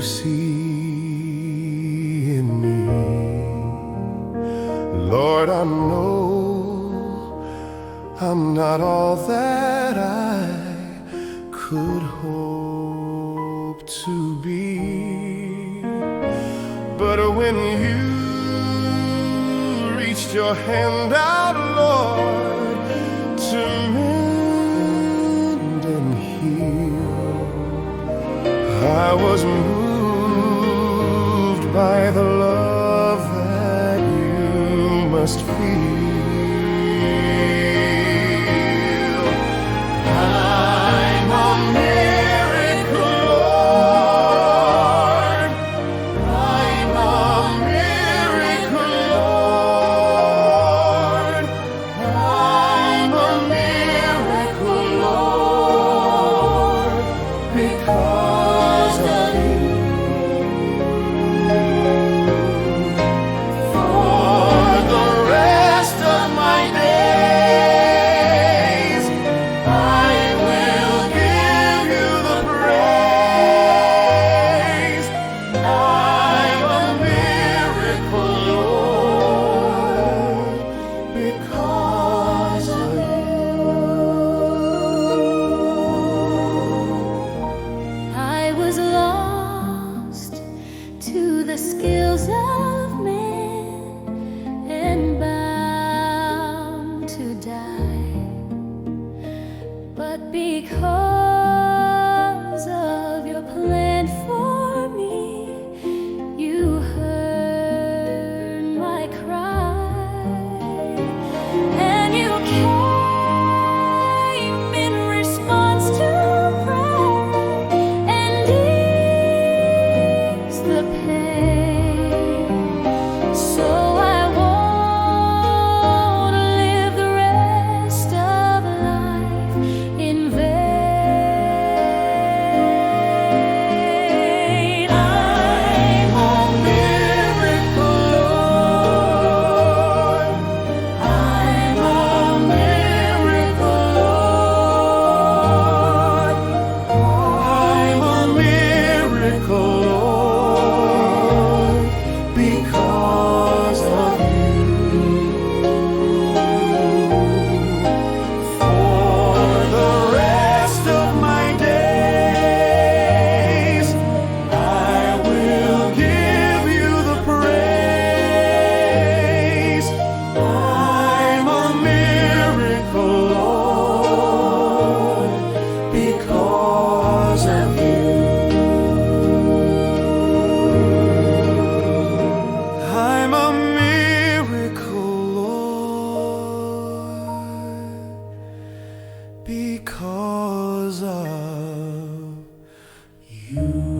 see in me. Lord, I know I'm not all that I could hope to be, but when you reached your hand out, Lord, to mend and heal, I was moved by the love that you must feel. I'm a miracle, Lord. I'm a miracle, Lord. I'm a miracle, Lord, because of you. For the rest of my days, I will give you the praise. I'm a miracle, Lord, because of I was lost to the skills of men and bound to die, but because of your plan for me, you heard my cry, and you came in response to prayer and eased the pain. So I won't live the rest of life in vain. I'm a miracle, Lord. I'm a miracle, Lord. I'm a miracle, Lord, because of you. For the rest of my days, I will give you the praise. I'm a miracle, Lord, because of you. I'm a miracle, Lord, because of you.